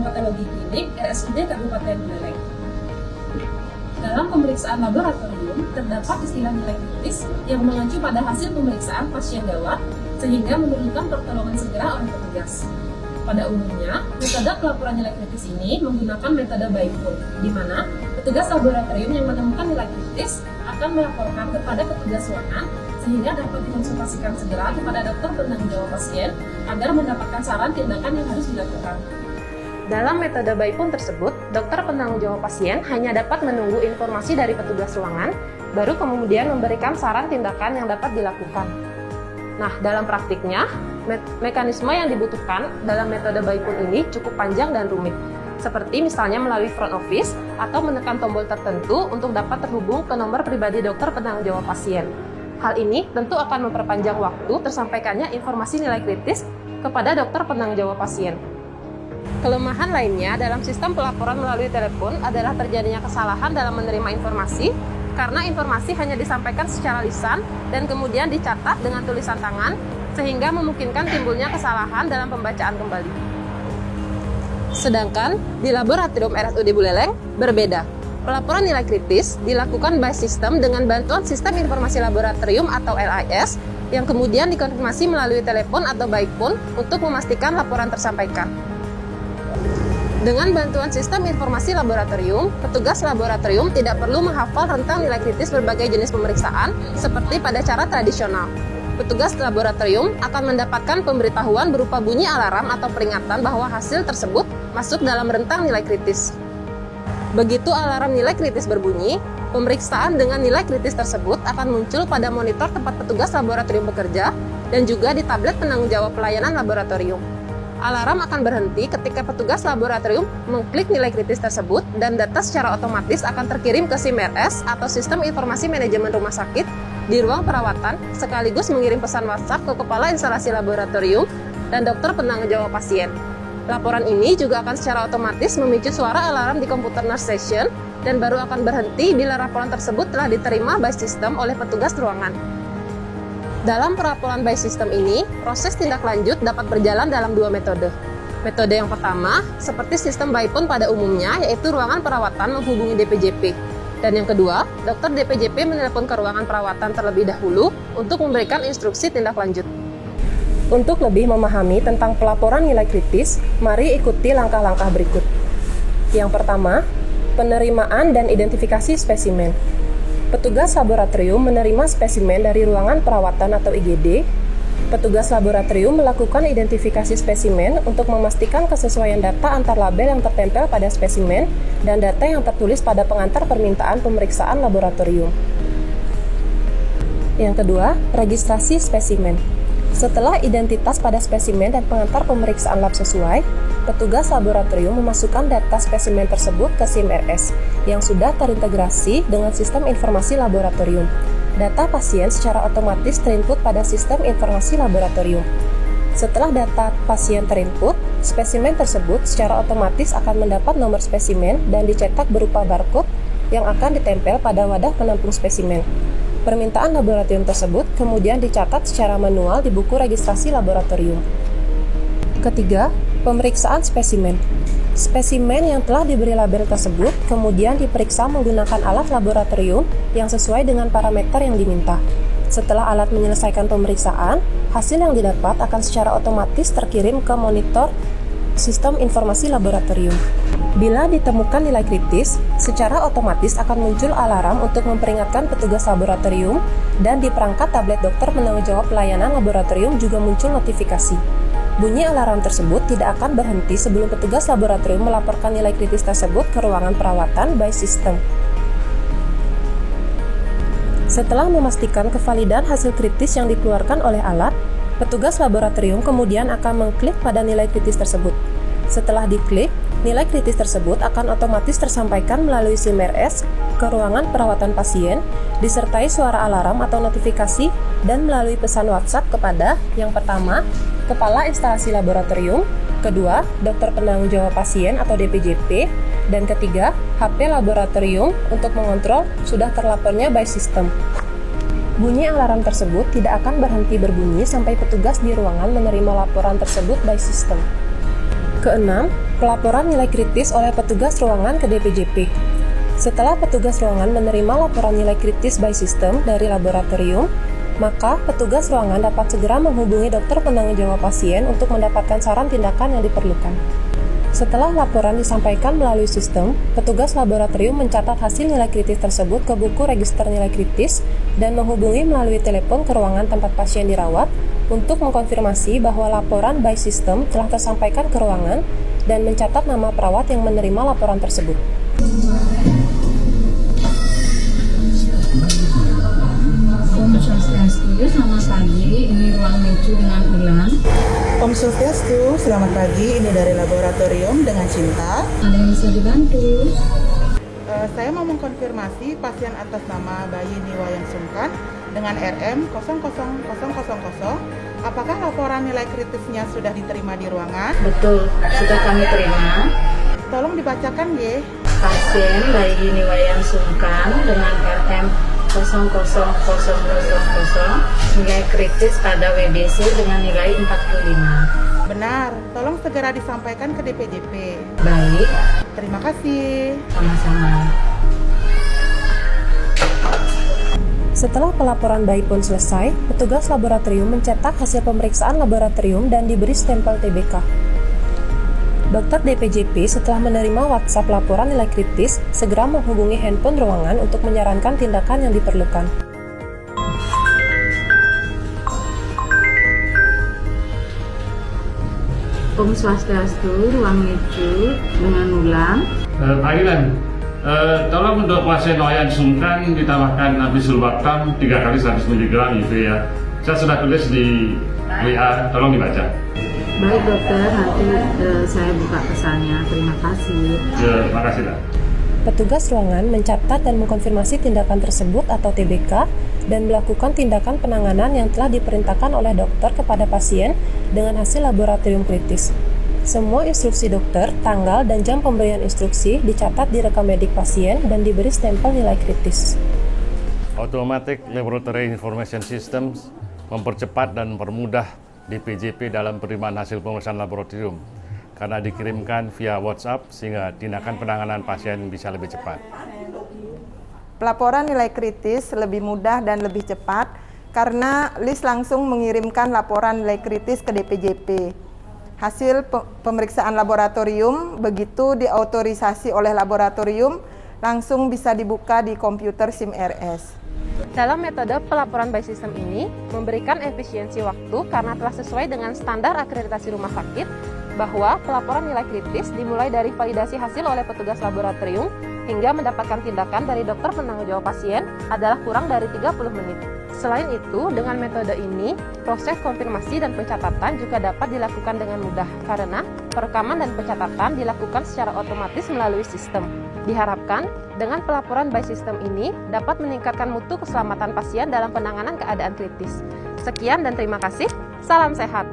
Patologi Klinik RSUD Kabupaten Buleleng. Dalam pemeriksaan laboratorium, terdapat istilah nilai kritis yang mengacu pada hasil pemeriksaan pasien gawat sehingga memerlukan pertolongan segera oleh petugas. Pada umumnya, metode pelaporan nilai kritis ini menggunakan metode Baipun, di mana petugas laboratorium yang menemukan nilai kritis akan melaporkan kepada petugas ruangan sehingga dapat dikonsultasikan segera kepada dokter penanggung jawab pasien agar mendapatkan saran tindakan yang harus dilakukan. Dalam metode Baipun tersebut, dokter penanggung jawab pasien hanya dapat menunggu informasi dari petugas ruangan, baru kemudian memberikan saran tindakan yang dapat dilakukan. Nah, dalam praktiknya, mekanisme yang dibutuhkan dalam metode Baipun ini cukup panjang dan rumit, seperti misalnya melalui front office atau menekan tombol tertentu untuk dapat terhubung ke nomor pribadi dokter penanggung jawab pasien. Hal ini tentu akan memperpanjang waktu tersampaikannya informasi nilai kritis kepada dokter penanggung jawab pasien. Kelemahan lainnya dalam sistem pelaporan melalui telepon adalah terjadinya kesalahan dalam menerima informasi karena informasi hanya disampaikan secara lisan dan kemudian dicatat dengan tulisan tangan sehingga memungkinkan timbulnya kesalahan dalam pembacaan kembali. Sedangkan di laboratorium RSUD Buleleng berbeda. Pelaporan nilai kritis dilakukan by system dengan bantuan sistem informasi laboratorium atau LIS yang kemudian dikonfirmasi melalui telepon atau Baipun untuk memastikan laporan tersampaikan. Dengan bantuan sistem informasi laboratorium, petugas laboratorium tidak perlu menghafal rentang nilai kritis berbagai jenis pemeriksaan seperti pada cara tradisional. Petugas laboratorium akan mendapatkan pemberitahuan berupa bunyi alarm atau peringatan bahwa hasil tersebut masuk dalam rentang nilai kritis. Begitu alarm nilai kritis berbunyi, pemeriksaan dengan nilai kritis tersebut akan muncul pada monitor tempat petugas laboratorium bekerja dan juga di tablet penanggung jawab pelayanan laboratorium. Alarm akan berhenti ketika petugas laboratorium mengklik nilai kritis tersebut dan data secara otomatis akan terkirim ke SIM-RS atau Sistem Informasi Manajemen Rumah Sakit di ruang perawatan sekaligus mengirim pesan WhatsApp ke kepala instalasi laboratorium dan dokter penanggung jawab pasien. Laporan ini juga akan secara otomatis memicu suara alarm di komputer nurse station dan baru akan berhenti bila laporan tersebut telah diterima by system oleh petugas ruangan. Dalam pelaporan by system ini, proses tindak lanjut dapat berjalan dalam dua metode. Metode yang pertama, seperti sistem Baipun pada umumnya, yaitu ruangan perawatan menghubungi DPJP. Dan yang kedua, dokter DPJP menelepon ke ruangan perawatan terlebih dahulu untuk memberikan instruksi tindak lanjut. Untuk lebih memahami tentang pelaporan nilai kritis, mari ikuti langkah-langkah berikut. Yang pertama, penerimaan dan identifikasi spesimen. Petugas laboratorium menerima spesimen dari ruangan perawatan atau IGD. Petugas laboratorium melakukan identifikasi spesimen untuk memastikan kesesuaian data antar label yang tertempel pada spesimen dan data yang tertulis pada pengantar permintaan pemeriksaan laboratorium. Yang kedua, registrasi spesimen. Setelah identitas pada spesimen dan pengantar pemeriksaan lab sesuai, petugas laboratorium memasukkan data spesimen tersebut ke SIM-RS yang sudah terintegrasi dengan sistem informasi laboratorium. Data pasien secara otomatis terinput pada sistem informasi laboratorium. Setelah data pasien terinput, spesimen tersebut secara otomatis akan mendapat nomor spesimen dan dicetak berupa barcode yang akan ditempel pada wadah penampung spesimen. Permintaan laboratorium tersebut kemudian dicatat secara manual di buku registrasi laboratorium. Ketiga, pemeriksaan spesimen. Spesimen yang telah diberi label tersebut kemudian diperiksa menggunakan alat laboratorium yang sesuai dengan parameter yang diminta. Setelah alat menyelesaikan pemeriksaan, hasil yang didapat akan secara otomatis terkirim ke monitor sistem informasi laboratorium. Bila ditemukan nilai kritis, secara otomatis akan muncul alarm untuk memperingatkan petugas laboratorium dan di perangkat tablet dokter penanggung jawab pelayanan laboratorium juga muncul notifikasi. Bunyi alarm tersebut tidak akan berhenti sebelum petugas laboratorium melaporkan nilai kritis tersebut ke ruangan perawatan by system. Setelah memastikan kevalidan hasil kritis yang dikeluarkan oleh alat, petugas laboratorium kemudian akan mengklik pada nilai kritis tersebut. Setelah diklik, nilai kritis tersebut akan otomatis tersampaikan melalui SIM-RS ke ruangan perawatan pasien, disertai suara alarm atau notifikasi, dan melalui pesan WhatsApp kepada yang pertama, kepala instalasi laboratorium, kedua, dokter penanggung jawab pasien atau DPJP, dan ketiga, HP laboratorium untuk mengontrol sudah terlapornya by system. Bunyi alarm tersebut tidak akan berhenti berbunyi sampai petugas di ruangan menerima laporan tersebut by system. Keenam, pelaporan nilai kritis oleh petugas ruangan ke DPJP. Setelah petugas ruangan menerima laporan nilai kritis by system dari laboratorium, maka petugas ruangan dapat segera menghubungi dokter penanggung jawab pasien untuk mendapatkan saran tindakan yang diperlukan. Setelah laporan disampaikan melalui sistem, petugas laboratorium mencatat hasil nilai kritis tersebut ke buku register nilai kritis dan menghubungi melalui telepon ke ruangan tempat pasien dirawat untuk mengkonfirmasi bahwa laporan by system telah tersampaikan ke ruangan dan mencatat nama perawat yang menerima laporan tersebut. Selamat pagi, ini ruang meju dengan Ulan. Om Swastiastu, selamat pagi. Ini dari laboratorium dengan Cinta. Ada yang bisa dibantu? Saya mau mengkonfirmasi pasien atas nama bayi Niwayan Sungkan dengan RM 00000. Apakah laporan nilai kritisnya sudah diterima di ruangan? Betul, sudah kami terima. Tolong dibacakan, ya. Pasien bayi Niwayan Sungkan dengan RM 00000, nilai kritis pada WBC dengan nilai 45. Benar, tolong segera disampaikan ke DPJP. Baik, Terima kasih. sama-sama. Setelah pelaporan bayi pun selesai, petugas laboratorium mencetak hasil pemeriksaan laboratorium dan diberi stempel TBK. Dokter DPJP setelah menerima WhatsApp laporan nilai kritis, segera menghubungi handphone ruangan untuk menyarankan tindakan yang diperlukan. Om Swastiastu, ruang meju dengan Ulan. Pak Ilan, tolong untuk pasien Niwayan Sungkan ditambahkan bisulbactam 3 kali 100 mg IV ya. Saya sudah tulis di WA, tolong dibaca. Baik dokter, nanti saya buka pesannya. Terima kasih. Terima kasih, Pak. Petugas ruangan mencatat dan mengkonfirmasi tindakan tersebut atau TBK dan melakukan tindakan penanganan yang telah diperintahkan oleh dokter kepada pasien dengan hasil laboratorium kritis. Semua instruksi dokter, tanggal, dan jam pemberian instruksi dicatat di rekam medik pasien dan diberi stempel nilai kritis. Automatic Laboratory Information Systems mempercepat dan mempermudah DPJP dalam penerimaan hasil pemeriksaan laboratorium karena dikirimkan via WhatsApp sehingga tindakan penanganan pasien bisa lebih cepat. Pelaporan nilai kritis lebih mudah dan lebih cepat karena LIS langsung mengirimkan laporan nilai kritis ke DPJP. Hasil pemeriksaan laboratorium begitu diautorisasi oleh laboratorium langsung bisa dibuka di komputer SIM RS. Dalam metode pelaporan by system ini, memberikan efisiensi waktu karena telah sesuai dengan standar akreditasi rumah sakit bahwa pelaporan nilai kritis dimulai dari validasi hasil oleh petugas laboratorium hingga mendapatkan tindakan dari dokter penanggung jawab pasien adalah kurang dari 30 menit. Selain itu, dengan metode ini, proses konfirmasi dan pencatatan juga dapat dilakukan dengan mudah karena perekaman dan pencatatan dilakukan secara otomatis melalui sistem. Diharapkan, dengan pelaporan by system ini dapat meningkatkan mutu keselamatan pasien dalam penanganan keadaan kritis. Sekian dan terima kasih. Salam sehat.